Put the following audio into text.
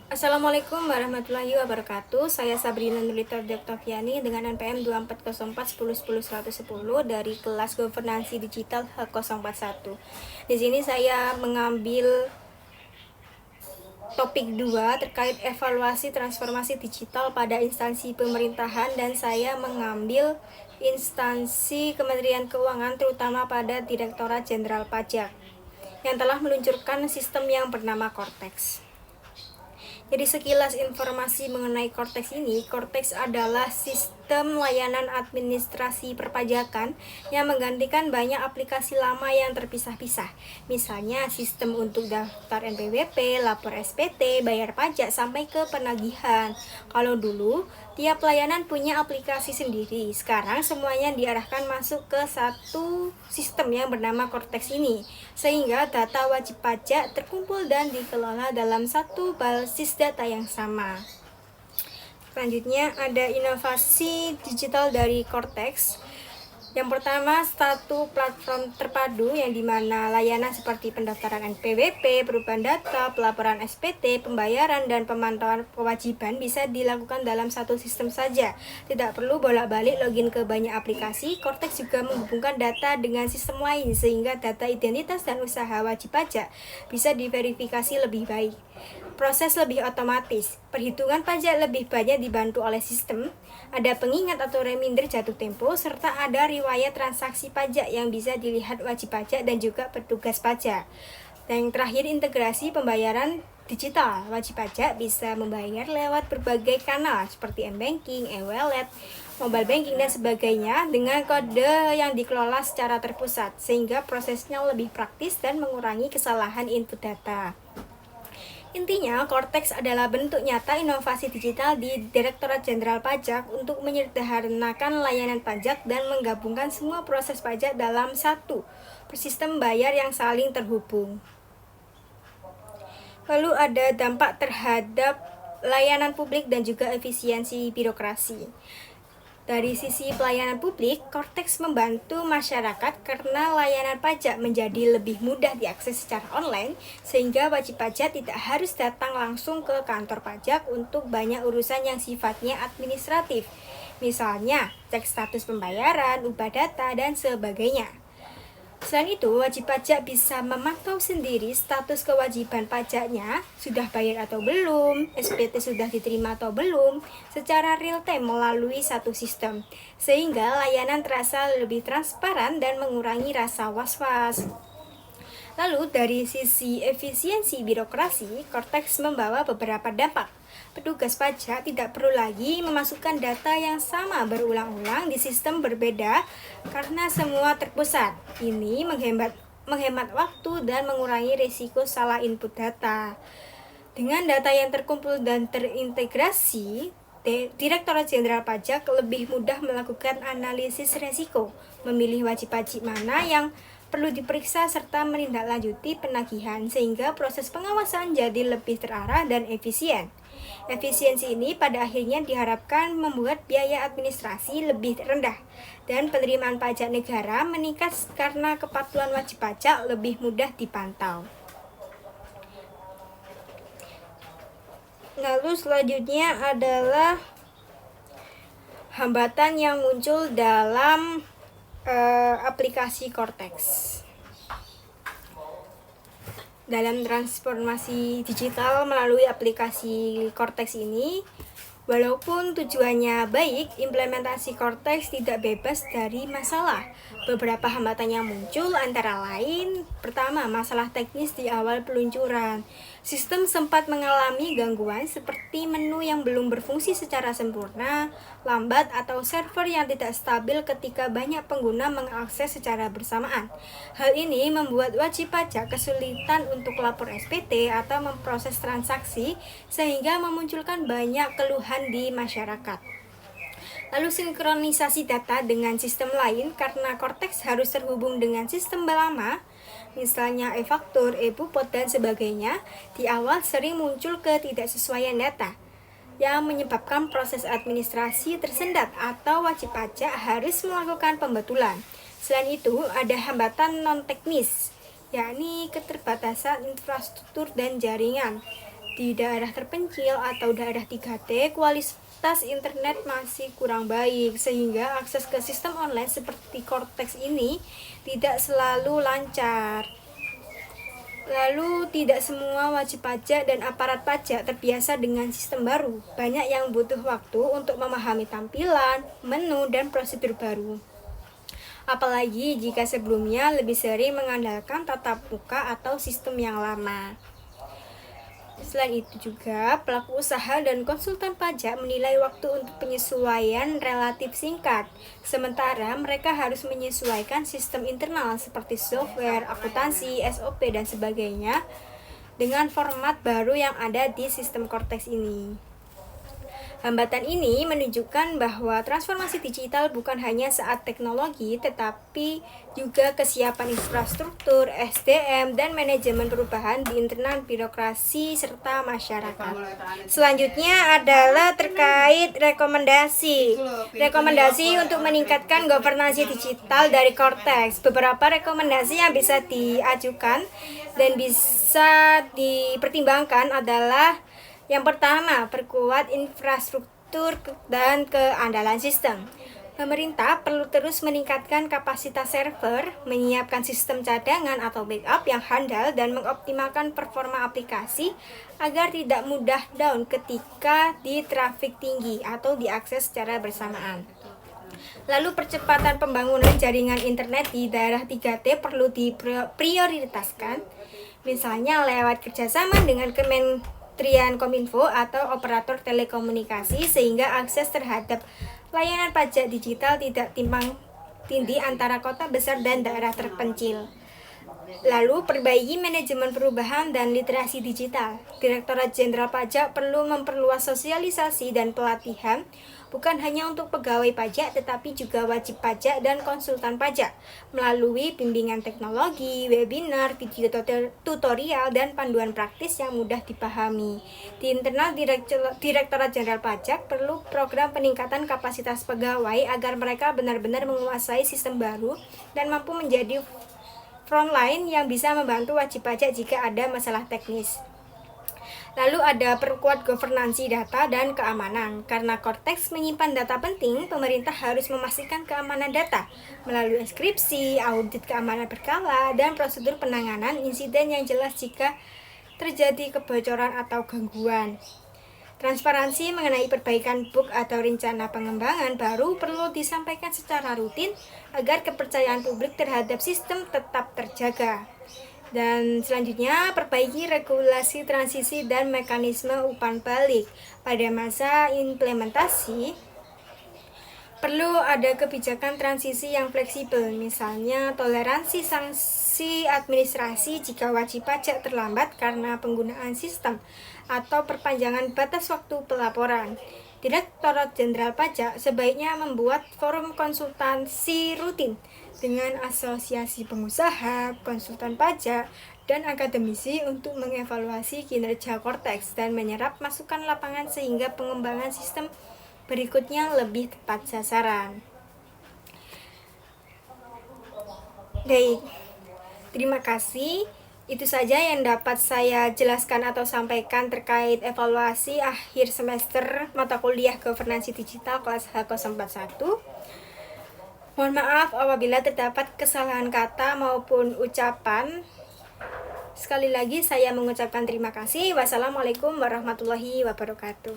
Assalamualaikum warahmatullahi wabarakatuh. Saya Sabrina Nurita Oktaviani dengan NPM 2404101110 dari kelas Governansi Digital H041. Di sini saya mengambil topik 2 terkait evaluasi transformasi digital pada instansi pemerintahan, dan saya mengambil instansi Kementerian Keuangan, terutama pada Direktorat Jenderal Pajak yang telah meluncurkan sistem yang bernama Cortex. Jadi sekilas informasi mengenai Cortex ini, Cortex adalah sistem layanan administrasi perpajakan yang menggantikan banyak aplikasi lama yang terpisah-pisah. Misalnya sistem untuk daftar NPWP, lapor SPT, bayar pajak, sampai ke penagihan. Kalau dulu, tiap layanan punya aplikasi sendiri. Sekarang semuanya diarahkan masuk ke satu sistem yang bernama Cortex ini, sehingga data wajib pajak terkumpul dan dikelola dalam satu basis data yang sama. Selanjutnya ada inovasi digital dari Cortex. Yang pertama, satu platform terpadu yang dimana layanan seperti pendaftaran NPWP, perubahan data, pelaporan SPT, pembayaran, dan pemantauan kewajiban bisa dilakukan dalam satu sistem saja. Tidak perlu bolak-balik login ke banyak aplikasi. Cortex juga menghubungkan data dengan sistem lain sehingga data identitas dan usaha wajib pajak bisa diverifikasi lebih baik. Proses lebih otomatis, perhitungan pajak lebih banyak dibantu oleh sistem, ada pengingat atau reminder jatuh tempo, serta ada riwayat transaksi pajak yang bisa dilihat wajib pajak dan juga petugas pajak. Dan yang terakhir, integrasi pembayaran digital. Wajib pajak bisa membayar lewat berbagai kanal seperti m-banking, e-wallet, mobile banking, dan sebagainya dengan kode yang dikelola secara terpusat, sehingga prosesnya lebih praktis dan mengurangi kesalahan input data. Intinya, Cortex adalah bentuk nyata inovasi digital di Direktorat Jenderal Pajak untuk menyederhanakan layanan pajak dan menggabungkan semua proses pajak dalam satu sistem bayar yang saling terhubung. Lalu ada dampak terhadap layanan publik dan juga efisiensi birokrasi. Dari sisi pelayanan publik, Cortex membantu masyarakat karena layanan pajak menjadi lebih mudah diakses secara online, sehingga wajib pajak tidak harus datang langsung ke kantor pajak untuk banyak urusan yang sifatnya administratif. Misalnya, cek status pembayaran, ubah data, dan sebagainya. Selain itu, wajib pajak bisa memantau sendiri status kewajiban pajaknya, sudah bayar atau belum, SPT sudah diterima atau belum, secara real time melalui satu sistem, sehingga layanan terasa lebih transparan dan mengurangi rasa was-was. Lalu dari sisi efisiensi birokrasi, Cortex membawa beberapa dampak. Petugas pajak tidak perlu lagi memasukkan data yang sama berulang-ulang di sistem berbeda karena semua terpusat. Ini menghemat waktu dan mengurangi risiko salah input data. Dengan data yang terkumpul dan terintegrasi, Direktorat Jenderal Pajak lebih mudah melakukan analisis risiko, memilih wajib pajak mana yang perlu diperiksa, serta menindaklanjuti penagihan, sehingga proses pengawasan jadi lebih terarah dan efisien. Efisiensi ini pada akhirnya diharapkan membuat biaya administrasi lebih rendah dan penerimaan pajak negara meningkat karena kepatuhan wajib pajak lebih mudah dipantau. Lalu selanjutnya adalah hambatan yang muncul dalam aplikasi Cortex. Dalam transformasi digital melalui aplikasi Cortex ini, walaupun tujuannya baik, implementasi Cortex tidak bebas dari masalah. Beberapa hambatan yang muncul antara lain, pertama, masalah teknis di awal peluncuran. Sistem sempat mengalami gangguan seperti menu yang belum berfungsi secara sempurna, lambat, atau server yang tidak stabil ketika banyak pengguna mengakses secara bersamaan. Hal ini membuat wajib pajak kesulitan untuk lapor SPT atau memproses transaksi, sehingga memunculkan banyak keluhan di masyarakat. Lalu sinkronisasi data dengan sistem lain, karena Cortex harus terhubung dengan sistem lama, misalnya e-faktur, e-bupot, dan sebagainya, di awal sering muncul ketidaksesuaian data yang menyebabkan proses administrasi tersendat atau wajib pajak harus melakukan pembetulan. Selain itu, ada hambatan non-teknis, yakni keterbatasan infrastruktur dan jaringan. Di daerah terpencil atau daerah 3T, kualitas internet masih kurang baik, sehingga akses ke sistem online seperti Cortex ini tidak selalu lancar. Lalu, tidak semua wajib pajak dan aparat pajak terbiasa dengan sistem baru. Banyak yang butuh waktu untuk memahami tampilan, menu, dan prosedur baru. Apalagi jika sebelumnya lebih sering mengandalkan tatap muka atau sistem yang lama. Selain itu juga, pelaku usaha dan konsultan pajak menilai waktu untuk penyesuaian relatif singkat. Sementara mereka harus menyesuaikan sistem internal seperti software, akuntansi, SOP, dan sebagainya dengan format baru yang ada di sistem Cortex ini. Hambatan ini menunjukkan bahwa transformasi digital bukan hanya saat teknologi, tetapi juga kesiapan infrastruktur, SDM, dan manajemen perubahan di internal birokrasi serta masyarakat. Selanjutnya adalah terkait rekomendasi. Rekomendasi untuk meningkatkan governansi digital dari Cortex. Beberapa rekomendasi yang bisa diajukan dan bisa dipertimbangkan adalah: yang pertama, perkuat infrastruktur dan keandalan sistem. Pemerintah perlu terus meningkatkan kapasitas server, menyiapkan sistem cadangan atau backup yang handal, dan mengoptimalkan performa aplikasi agar tidak mudah down ketika di traffic tinggi atau diakses secara bersamaan. Lalu, percepatan pembangunan jaringan internet di daerah 3T perlu diprioritaskan, misalnya lewat kerjasama dengan Kementerian Kominfo atau operator telekomunikasi, sehingga akses terhadap layanan pajak digital tidak timpang tindih antara kota besar dan daerah terpencil. Lalu, perbaiki manajemen perubahan dan literasi digital. Direktorat Jenderal Pajak perlu memperluas sosialisasi dan pelatihan, bukan hanya untuk pegawai pajak, tetapi juga wajib pajak dan konsultan pajak, melalui bimbingan teknologi, webinar, video tutorial, dan panduan praktis yang mudah dipahami. Di internal Direktorat Jenderal Pajak perlu program peningkatan kapasitas pegawai agar mereka benar-benar menguasai sistem baru dan mampu menjadi frontline yang bisa membantu wajib pajak jika ada masalah teknis. Lalu ada perkuat governansi data dan keamanan. Karena Cortex menyimpan data penting, pemerintah harus memastikan keamanan data melalui enkripsi, audit keamanan berkala, dan prosedur penanganan insiden yang jelas jika terjadi kebocoran atau gangguan. Transparansi mengenai perbaikan bug atau rencana pengembangan baru perlu disampaikan secara rutin agar kepercayaan publik terhadap sistem tetap terjaga. Dan selanjutnya, perbaiki regulasi transisi dan mekanisme umpan balik. Pada masa implementasi, perlu ada kebijakan transisi yang fleksibel, misalnya toleransi sanksi administrasi jika wajib pajak terlambat karena penggunaan sistem, atau perpanjangan batas waktu pelaporan. Direktorat Jenderal Pajak sebaiknya membuat forum konsultasi rutin dengan asosiasi pengusaha, konsultan pajak, dan akademisi untuk mengevaluasi kinerja Cortex dan menyerap masukan lapangan sehingga pengembangan sistem berikutnya lebih tepat sasaran. Baik, terima kasih. Itu saja yang dapat saya jelaskan atau sampaikan terkait evaluasi akhir semester mata kuliah Governansi Digital kelas H041. Mohon maaf apabila terdapat kesalahan kata maupun ucapan. Sekali lagi saya mengucapkan terima kasih. Wassalamualaikum warahmatullahi wabarakatuh.